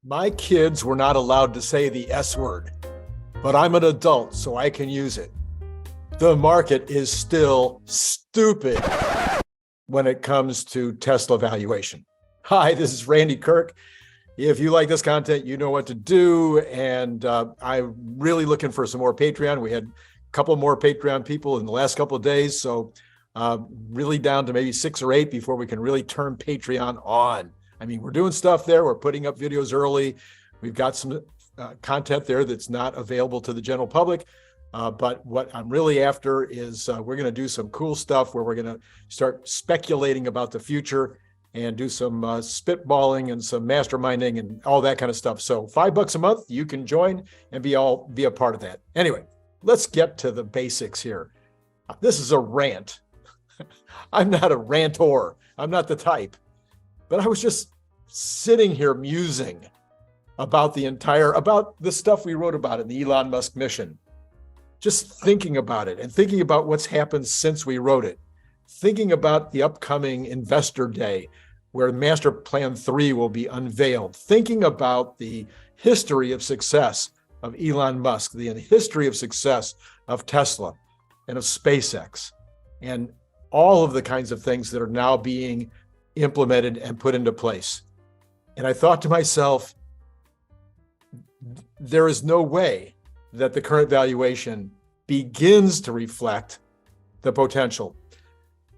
My kids were not allowed to say the S word, but I'm an adult, so I can use it. The market is still stupid when it comes to Tesla valuation. Hi, this is Randy Kirk. If you like this content, you know what to do. And I'm really looking for some more Patreon. We had a couple more Patreon people in the last couple of days. So really down to maybe 6 or 8 before we can really turn Patreon on. I mean, we're doing stuff there. We're putting up videos early. We've got some content there that's not available to the general public. But what I'm really after is we're going to do some cool stuff where we're going to start speculating about the future and do some spitballing and some masterminding and all that kind of stuff. So $5 a month, you can join and be a part of that. Anyway, let's get to the basics here. This is a rant. I'm not a rantor. I'm not the type. But I was just sitting here musing about the stuff we wrote about in the Elon Musk mission. Just thinking about it and thinking about what's happened since we wrote it. Thinking about the upcoming Investor Day where Master Plan 3 will be unveiled. Thinking about the history of success of Elon Musk, the history of success of Tesla and of SpaceX, and all of the kinds of things that are now being implemented and put into place. And I thought to myself, there is no way that the current valuation begins to reflect the potential.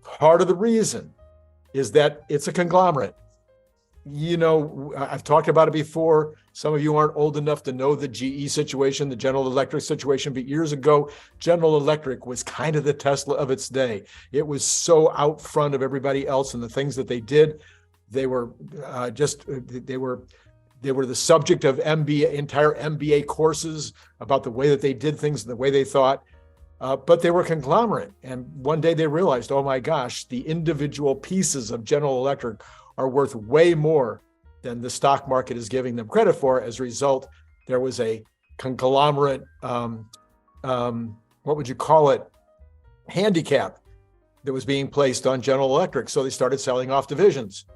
Part of the reason is that it's a conglomerate. You know, I've talked about it before. Some of you aren't old enough to know the GE situation, the General Electric situation, but years ago, General Electric was kind of the Tesla of its day. It was so out front of everybody else, and the things that they did, they were they were the subject of entire MBA courses about the way that they did things and the way they thought. But they were conglomerate. And one day they realized, oh my gosh, the individual pieces of General Electric are worth way more than the stock market is giving them credit for. As a result, there was a conglomerate, what would you call it, handicap that was being placed on General Electric. So they started selling off divisions.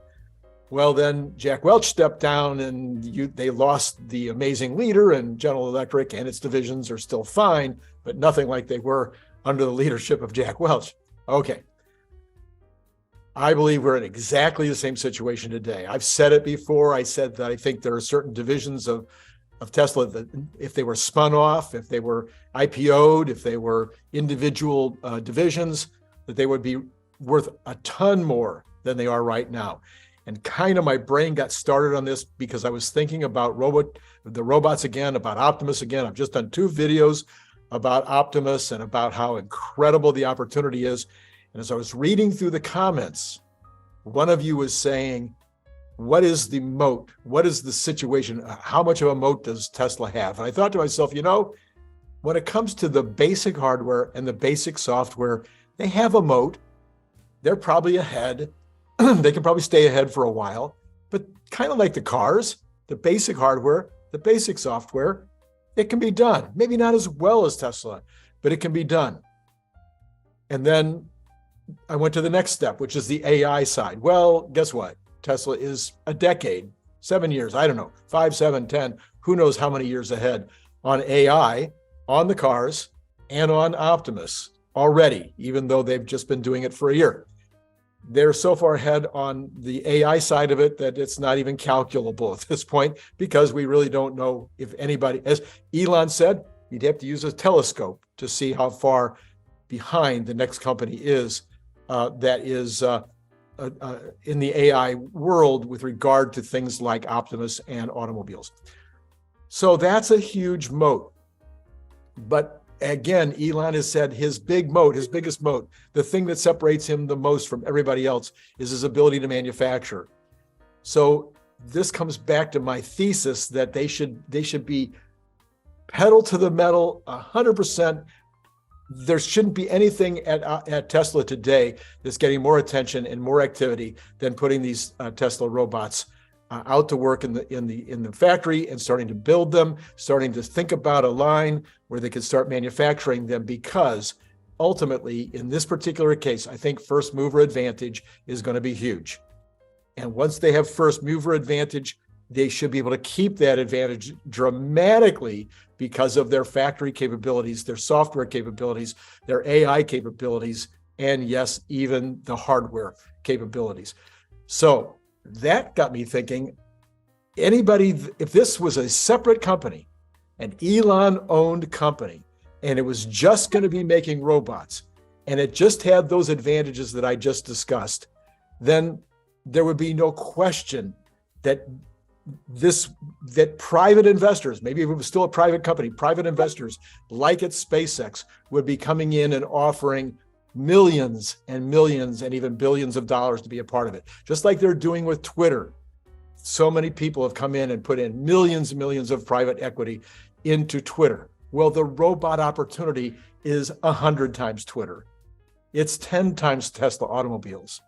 Well, then Jack Welch stepped down and they lost the amazing leader, and General Electric and its divisions are still fine, but nothing like they were under the leadership of Jack Welch. Okay. I believe we're in exactly the same situation today. I've said it before. I said that I think there are certain divisions of Tesla that if they were spun off, if they were IPO'd, if they were individual divisions, that they would be worth a ton more than they are right now. And kind of my brain got started on this because I was thinking about the robots again, about Optimus again. I've just done 2 videos about Optimus and about how incredible the opportunity is. And as I was reading through the comments, one of you was saying, what is the moat? What is the situation? How much of a moat does Tesla have? And I thought to myself, you know, when it comes to the basic hardware and the basic software, they have a moat. They're probably ahead. They can probably stay ahead for a while, but kind of like the cars, the basic hardware, the basic software, it can be done. Maybe not as well as Tesla, but it can be done. And then I went to the next step, which is the AI side. Well, guess what? Tesla is a decade, 7 years, I don't know, 5, 7, 10, who knows how many years ahead on AI, on the cars, and on Optimus already, even though they've just been doing it for a year. They're so far ahead on the AI side of it that it's not even calculable at this point, because we really don't know if anybody, as Elon said, you'd have to use a telescope to see how far behind the next company is that is in the AI world with regard to things like Optimus and automobiles. So that's a huge moat. But again, Elon has said his biggest moat, the thing that separates him the most from everybody else is his ability to manufacture. So this comes back to my thesis that they should be pedal to the metal 100%. There shouldn't be anything at Tesla today that's getting more attention and more activity than putting these Tesla robots out to work in the factory and starting to build them, starting to think about a line where they could start manufacturing them, because ultimately, in this particular case, I think first mover advantage is going to be huge. And once they have first mover advantage, they should be able to keep that advantage dramatically because of their factory capabilities, their software capabilities, their AI capabilities, and yes, even the hardware capabilities. So that got me thinking, if this was a separate company, an Elon-owned company, and it was just going to be making robots, and it just had those advantages that I just discussed, then there would be no question that private investors, maybe if it was still a private company, private investors like at SpaceX would be coming in and offering millions and millions and even billions of dollars to be a part of it, just like they're doing with Twitter. So many people have come in and put in millions and millions of private equity into Twitter. Well, the robot opportunity is 100 times Twitter. It's 10 times Tesla automobiles.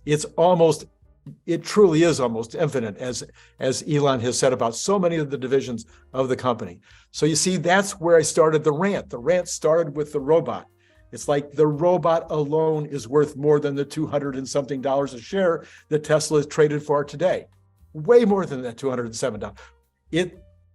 It truly is almost infinite, as Elon has said about so many of the divisions of the company. So you see, that's where I started the rant. The rant started with the robot. It's like the robot alone is worth more than the $200 and something a share that Tesla is traded for today. Way more than that $207.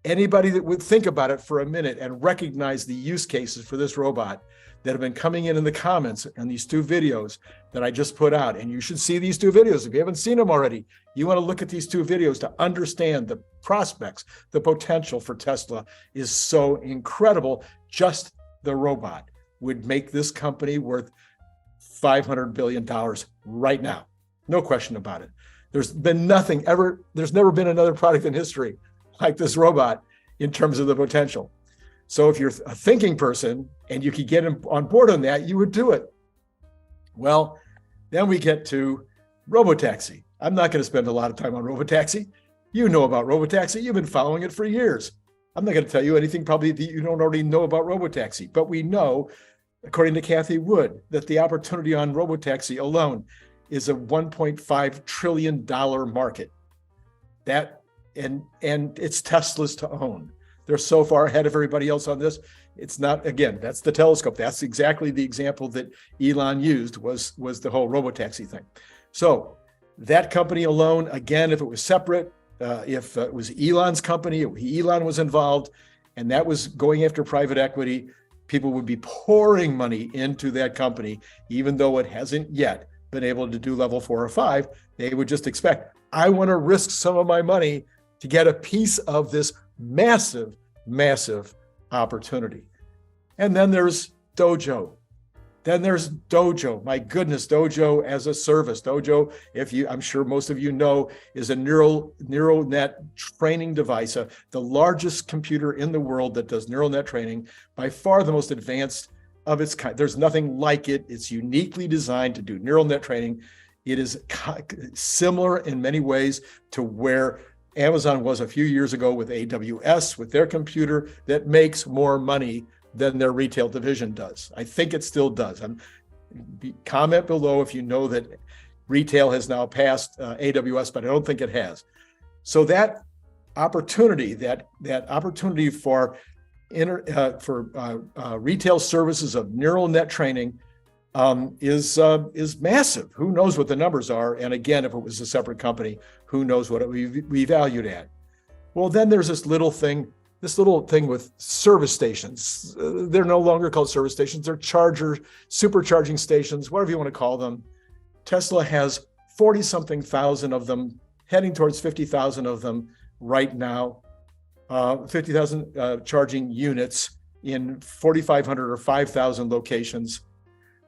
Anybody that would think about it for a minute and recognize the use cases for this robot that have been coming in the comments on these two videos that I just put out, and you should see these two videos. If you haven't seen them already, you want to look at these two videos to understand the prospects, the potential for Tesla is so incredible. Just the robot would make this company worth $500 billion right now. No question about it. There's never been another product in history like this robot in terms of the potential. So if you're a thinking person and you could get on board on that, you would do it. Well, then we get to robotaxi. I'm not going to spend a lot of time on robotaxi. You know about robotaxi. You've been following it for years. I'm not going to tell you anything probably that you don't already know about robotaxi, but we know, according to Kathy Wood, that the opportunity on robotaxi alone is a $1.5 trillion market. And it's Tesla's to own. They're so far ahead of everybody else on this. It's not, again, that's the telescope. That's exactly the example that Elon used was the whole robotaxi thing. So that company alone, again, if it was separate, if it was Elon's company, Elon was involved, and that was going after private equity, people would be pouring money into that company, even though it hasn't yet been able to do level 4 or 5. They would just expect, I want to risk some of my money to get a piece of this massive, massive opportunity. And then there's Dojo. My goodness, Dojo as a service. Dojo, I'm sure most of you know, is a neural net training device, the largest computer in the world that does neural net training, by far the most advanced of its kind. There's nothing like it. It's uniquely designed to do neural net training. It is similar in many ways to where Amazon was a few years ago with AWS, with their computer that makes more money than their retail division does. I think it still does. Comment below if you know that retail has now passed AWS, but I don't think it has. So that opportunity, that opportunity for retail services of neural net training is massive. Who knows what the numbers are? And again, if it was a separate company, who knows what it would be valued at? Well, then there's this little thing with service stations. They're no longer called service stations. They're supercharging stations, whatever you want to call them. Tesla has 40-something thousand of them, heading towards 50,000 of them right now. 50,000 charging units in 4,500 or 5,000 locations.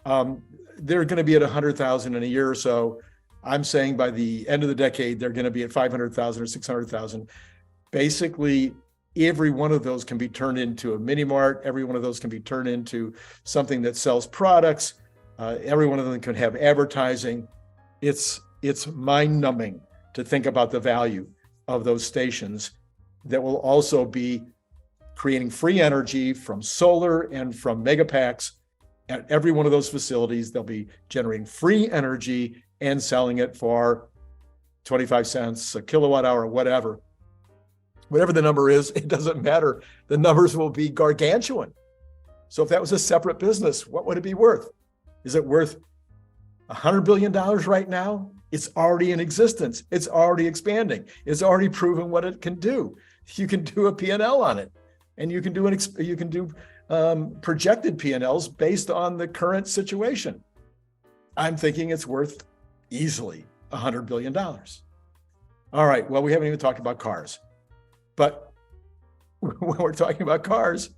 They're going to be at 100,000 in a year or so. I'm saying by the end of the decade, they're going to be at 500,000 or 600,000. Basically, every one of those can be turned into a mini mart. Every one of those can be turned into something that sells products. Every one of them can have advertising. It's mind-numbing to think about the value of those stations that will also be creating free energy from solar and from megapacks. At every one of those facilities, they'll be generating free energy and selling it for 25 cents a kilowatt hour, whatever the number is, it doesn't matter. The numbers will be gargantuan. So if that was a separate business, what would it be worth? Is it worth $100 billion right now? It's already in existence. It's already expanding. It's already proven what it can do. You can do a P&L on it, and you can do projected P&Ls based on the current situation. I'm thinking it's worth easily $100 billion. All right, well, we haven't even talked about cars. But when we're talking about cars,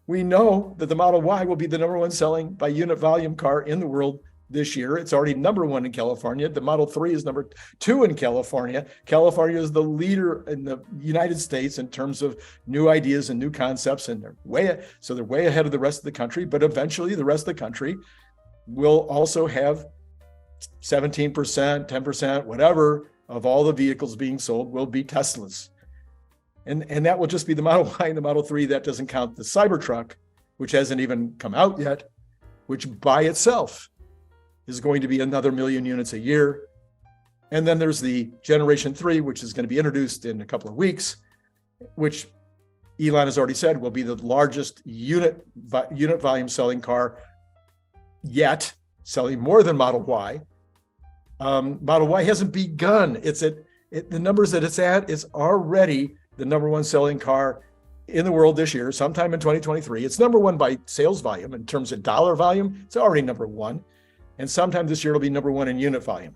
we know that the Model Y will be the number one selling by unit volume car in the world this year. It's already number one in California. The Model 3 is number two in California. California is the leader in the United States in terms of new ideas and new concepts, and they're way ahead of the rest of the country. But eventually the rest of the country will also have 17%, 10%, whatever, of all the vehicles being sold will be Teslas. And that will just be the Model Y and the Model 3. That doesn't count the Cybertruck, which hasn't even come out yet, which by itself is going to be another 1 million units a year. And then there's the Generation 3, which is going to be introduced in a couple of weeks, which Elon has already said will be the largest unit volume selling car yet, selling more than Model Y. Model Y hasn't begun. The numbers that it's at is already the number one selling car in the world this year, sometime in 2023. It's number one by sales volume. In terms of dollar volume, it's already number one. And sometime this year, it'll be number one in unit volume.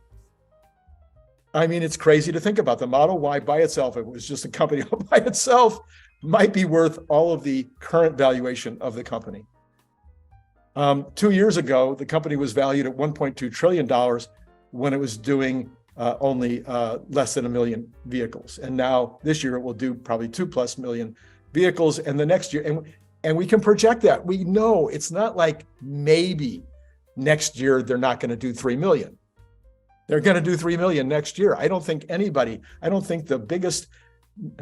I mean, it's crazy to think about. The Model Y by itself, if it was just a company by itself, might be worth all of the current valuation of the company. 2 years ago, the company was valued at $1.2 trillion when it was doing only less than 1 million vehicles. And now this year it will do probably 2+ million vehicles. And the next year, and we can project that. We know it's not like maybe next year they're not going to do 3 million. They're going to do 3 million next year. I don't think the biggest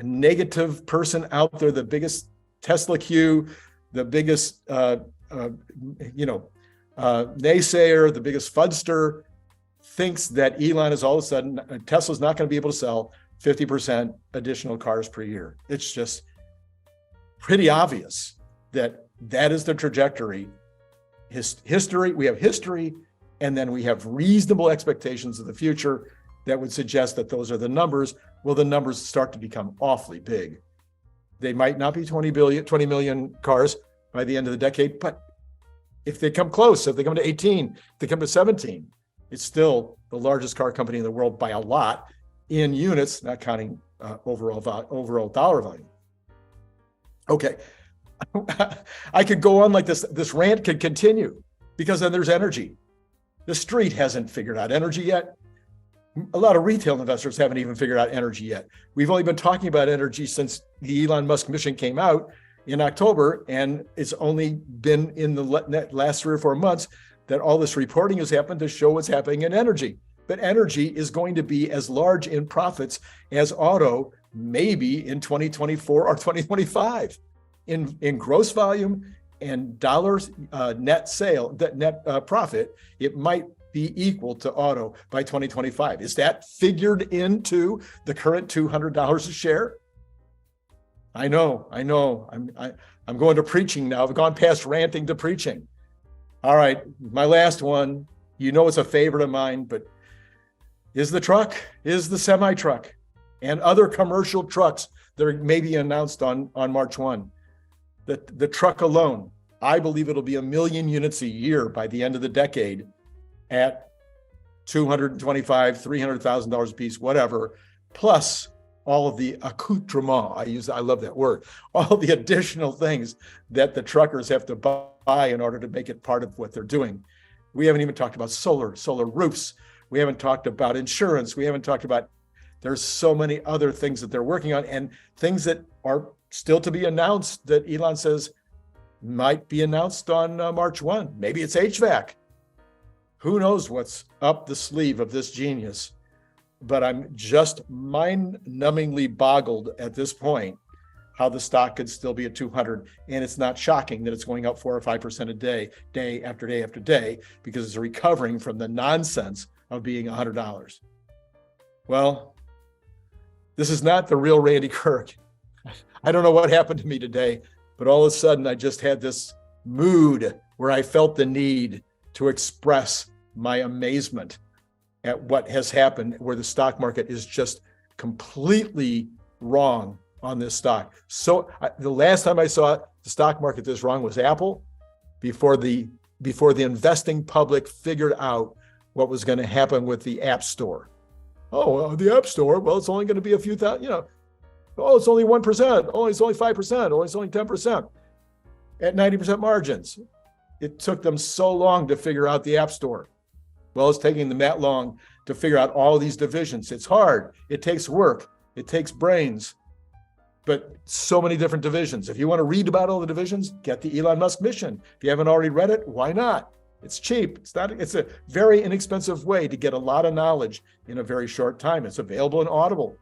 negative person out there, the biggest Tesla Q, the biggest naysayer, the biggest fudster, thinks that Elon is all of a sudden, Tesla's not going to be able to sell 50% additional cars per year. It's just pretty obvious that is the trajectory. History, we have history, and then we have reasonable expectations of the future that would suggest that those are the numbers. Well, the numbers start to become awfully big. They might not be 20 million cars by the end of the decade, but if they come close, if they come to 18, if they come to 17, it's still the largest car company in the world by a lot in units, not counting overall dollar volume. Okay, I could go on like this. This rant could continue because then there's energy. The street hasn't figured out energy yet. A lot of retail investors haven't even figured out energy yet. We've only been talking about energy since the Elon Musk mission came out in October, and it's only been in the last 3 or 4 months that all this reporting has happened to show what's happening in energy. But energy is going to be as large in profits as auto, maybe in 2024 or 2025. In gross volume and dollars net profit, it might be equal to auto by 2025. Is that figured into the current $200 a share? I know. I'm going to preaching now. I've gone past ranting to preaching. All right, my last one, it's a favorite of mine, but is the semi-truck and other commercial trucks that may be announced on March 1. The truck alone, I believe it'll be 1 million units a year by the end of the decade at $225,000, $300,000 a piece, whatever, plus all of the accoutrement, I love that word, all the additional things that the truckers have to buy in order to make it part of what they're doing. We haven't even talked about solar roofs. We haven't talked about insurance. We haven't talked about, there's so many other things that they're working on and things that are still to be announced that Elon says might be announced on March 1. Maybe it's HVAC. Who knows what's up the sleeve of this genius? But I'm just mind-numbingly boggled at this point how the stock could still be at 200. And it's not shocking that it's going up 4 or 5% a day after day after day, because it's recovering from the nonsense of being $100. Well, this is not the real Randy Kirk. I don't know what happened to me today, but all of a sudden I just had this mood where I felt the need to express my amazement at what has happened, where the stock market is just completely wrong on this stock. So the last time I saw the stock market this wrong was Apple, before the investing public figured out what was going to happen with the App Store. Oh, well, the App Store, well, it's only going to be a few thousand, oh, it's only 1%, oh, it's only 5%, oh, it's only 10% at 90% margins. It took them so long to figure out the App Store. Well, it's taking them that long to figure out all these divisions. It's hard. It takes work. It takes brains, but so many different divisions. If you want to read about all the divisions, get the Elon Musk mission. If you haven't already read it, why not? It's cheap. It's a very inexpensive way to get a lot of knowledge in a very short time. It's available in Audible.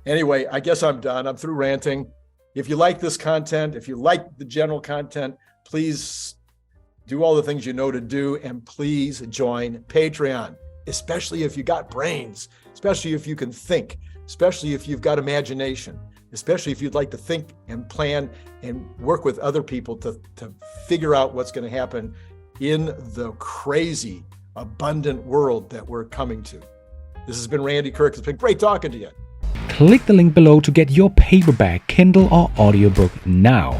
Anyway, I guess I'm done. I'm through ranting. If you like this content, if you like the general content, please do all the things you know to do, and please join Patreon, especially if you got brains, especially if you can think, especially if you've got imagination, especially if you'd like to think and plan and work with other people to figure out what's going to happen in the crazy, abundant world that we're coming to. This has been Randy Kirk. It's been great talking to you. Click the link below to get your paperback, Kindle, or audiobook now.